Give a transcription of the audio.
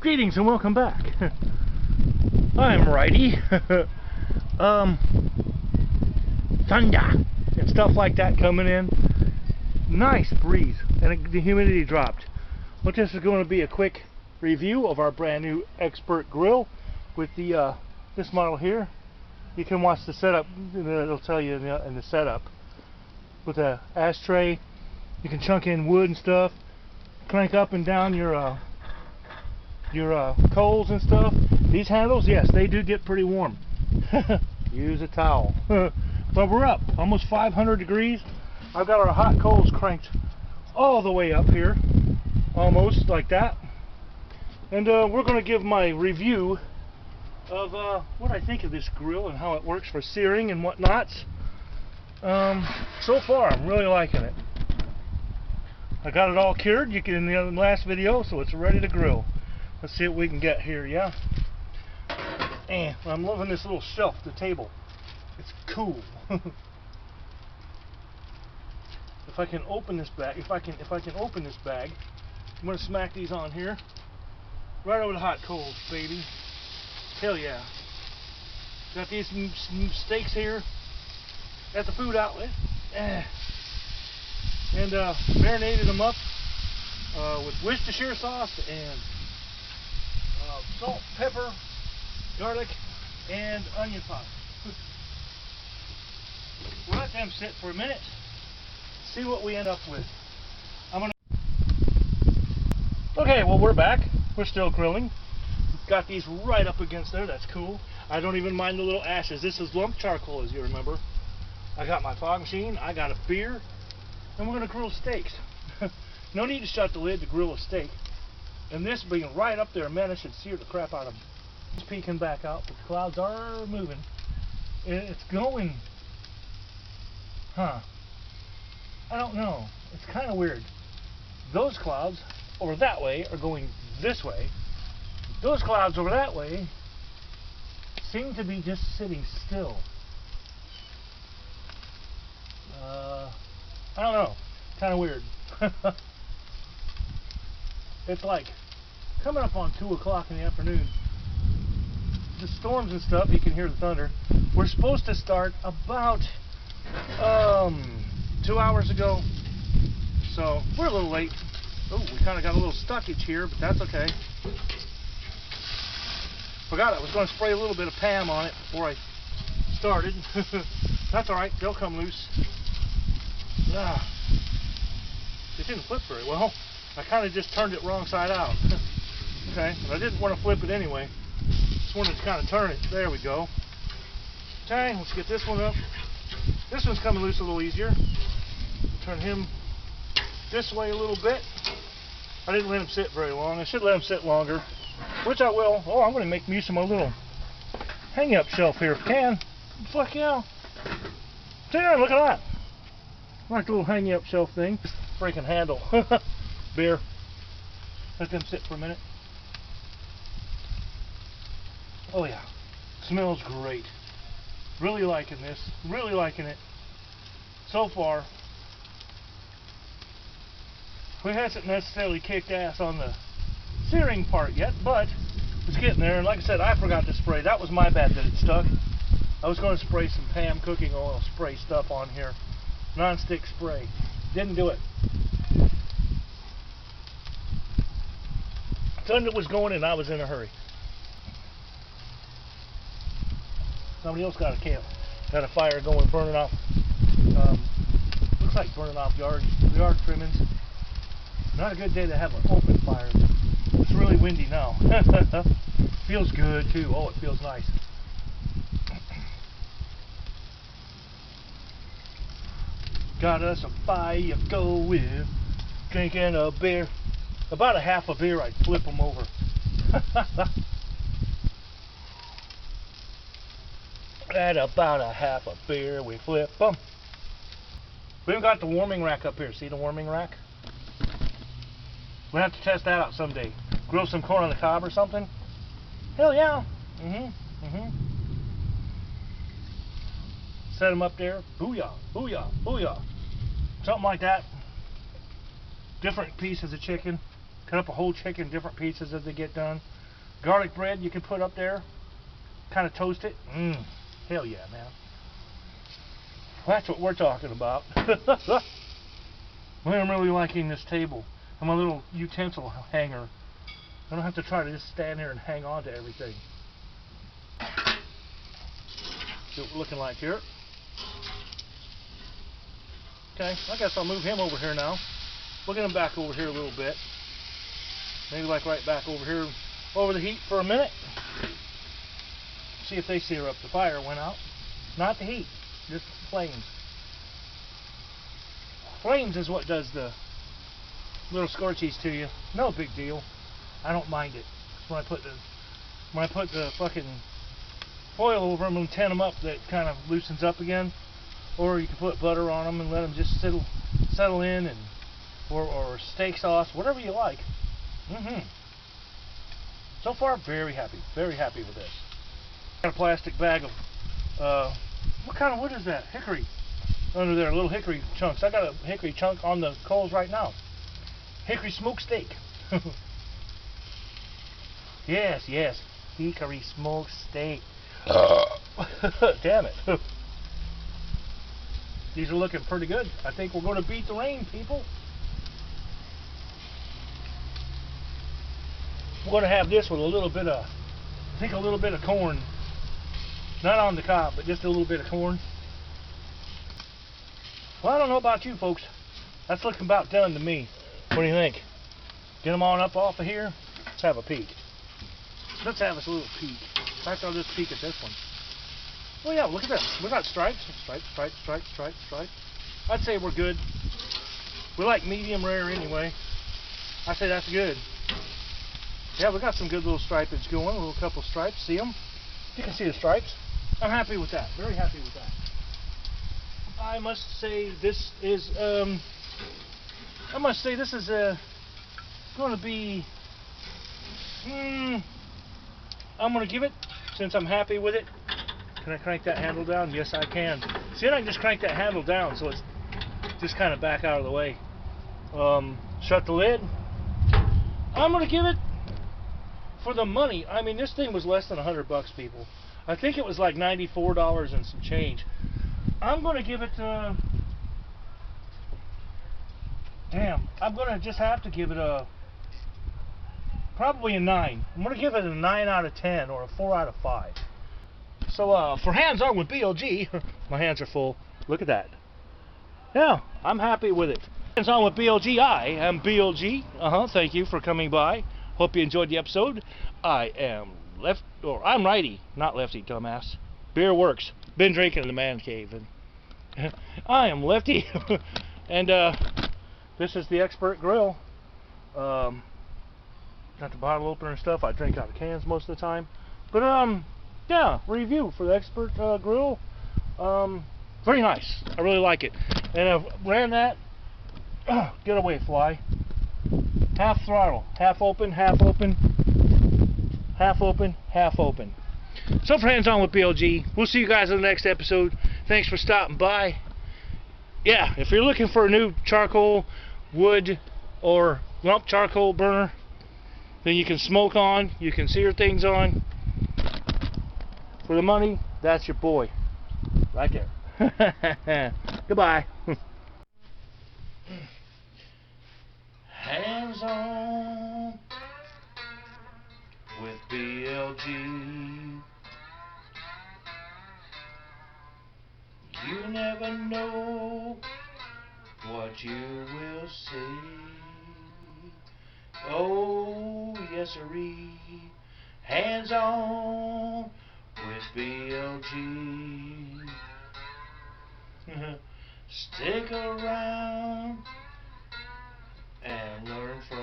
Greetings and welcome back. I'm Righty. Thunder and stuff like that coming in. Nice breeze and the humidity dropped. But this is going to be a quick review of our brand new Expert grill with the this model here. You can watch the setup and it'll tell you in the setup. With a ashtray, you can chunk in wood and stuff, crank up and down your coals and stuff. These handles, yes, they do get pretty warm. Use a towel. But we're up almost 500 degrees. I've got our hot coals cranked all the way up here, almost like that. And we're going to give my review of what I think of this grill and how it works for searing and whatnots. So far, I'm really liking it. I got it all cured in the last video, so it's ready to grill. Let's see what we can get here, yeah? And I'm loving this little shelf, the table. It's cool. If I can open this bag, if I can open this bag, I'm gonna smack these on here. Right over the hot coals, baby. Hell yeah. Got these steaks here at the food outlet. And marinated them up with Worcestershire sauce and salt, pepper, garlic, and onion powder. We'll let them sit for a minute, see what we end up with. Okay, well, we're back. We're still grilling. Got these right up against there. That's cool. I don't even mind the little ashes. This is lump charcoal, as you remember. I got my fog machine. I got a beer. And we're going to grill steaks. No need to shut the lid to grill a steak. And this being right up there, man, it should sear the crap out of them. It's peeking back out, but the clouds are moving. It's going. Huh. I don't know. It's kind of weird. Those clouds over that way are going this way. Those clouds over that way seem to be just sitting still. I don't know. Kind of weird. It's like coming up on 2 o'clock in the afternoon. The storms and stuff, you can hear the thunder. We're supposed to start about 2 hours ago. So we're a little late. Oh, we kind of got a little stuckage here, but that's okay. Forgot I was going to spray a little bit of Pam on it before I started. That's alright, they'll come loose. It didn't flip very well. I kind of just turned it wrong side out. Okay, but I didn't want to flip it anyway. Just wanted to kind of turn it. There we go. Okay, let's get this one up. This one's coming loose a little easier. Turn him this way a little bit. I didn't let him sit very long. I should let him sit longer, which I will. Oh, I'm going to make use of my little hang-up shelf here if I can. Fuck yeah. Damn, look at that. Like a little hang-up shelf thing. Freaking handle. Beer. Let them sit for a minute. Oh yeah. Smells great. Really liking this. Really liking it. So far. We hasn't necessarily kicked ass on the searing part yet, but it's getting there. And like I said, I forgot to spray. That was my bad that it stuck. I was going to spray some Pam cooking oil spray stuff on here. Non-stick spray. Didn't do it. Thunder was going and I was in a hurry. Somebody else got a fire going, burning off. Looks like burning off yard trimmings. Not a good day to have an open fire. It's really windy now. Feels good too. Oh, it feels nice. Got us a fire going, drinking a beer. About a half a beer, I'd flip them over. At about a half a beer, we flip them. We haven't got the warming rack up here. See the warming rack? We'll have to test that out someday. Grill some corn on the cob or something. Hell yeah. Set them up there. Booyah, booyah, booyah. Something like that. Different pieces of chicken. Cut up a whole chicken, different pieces as they get done. Garlic bread you can put up there. Kind of toast it. Hell yeah, man. That's what we're talking about. I'm really liking this table. I'm a little utensil hanger. I don't have to try to just stand here and hang on to everything. See what we're looking like here. Okay, I guess I'll move him over here now. We'll get him back over here a little bit. Maybe like right back over here over the heat for a minute. See if they sear up. The fire went out. Not the heat, just the flames. Flames is what does the little scorchies to you. No big deal. I don't mind it. When I put the fucking foil over them and tin them up, that kind of loosens up again. Or you can put butter on them and let them just settle in, and or steak sauce, whatever you like. So far, very happy with this. Got a plastic bag of what kind of wood is that? Hickory under there, little hickory chunks. I got a hickory chunk on the coals right now. Hickory smoked steak. Yes, hickory smoked steak. Damn it. These are looking pretty good. I think we're going to beat the rain, people. We're going to have this with a little bit of, I think a little bit of corn. Not on the cob, but just a little bit of corn. Well, I don't know about you folks. That's looking about done to me. What do you think? Get them on up off of here. Let's have a peek. Let's have us a little peek. In fact, I'll just peek at this one. Well, yeah, look at this. We got stripes. Stripes. I'd say we're good. We like medium rare anyway. I say that's good. Yeah, we got some good little stripage going. A little couple stripes. See them? You can see the stripes. I'm happy with that. Very happy with that. I must say this is going to be. I'm going to give it, since I'm happy with it. Can I crank that handle down? Yes, I can. See, I can just crank that handle down so it's just kind of back out of the way. Shut the lid. I'm going to give it, for the money, I mean, this thing was less than $100, people. I think it was like $94 and some change. I'm going to give it, damn, I'm going to just have to give it probably a 9. I'm going to give it a 9 out of 10 or a 4 out of 5. So, for Hands On with BLG, my hands are full. Look at that. Yeah, I'm happy with it. Hands On with BLG, I am BLG. Thank you for coming by. Hope you enjoyed the episode. I'm righty, not lefty, dumbass. Beer works. Been drinking in the man cave. And I am lefty. And, this is the Expert Grill. Got the bottle opener and stuff. I drink out of cans most of the time. But, yeah, review for the Expert Grill. Very nice. I really like it. And I've ran that. Get away, fly. Half throttle. Half open, half open. Half open, half open. So for Hands On with BLG, we'll see you guys in the next episode. Thanks for stopping by. Yeah, if you're looking for a new charcoal, wood, or lump charcoal burner, then you can smoke on, you can sear things on. For the money, that's your boy. Right there. Goodbye. Hands On with BLG. You never know what you will see. Oh, yes sirree. Hands On with BLG. Stick around and learn from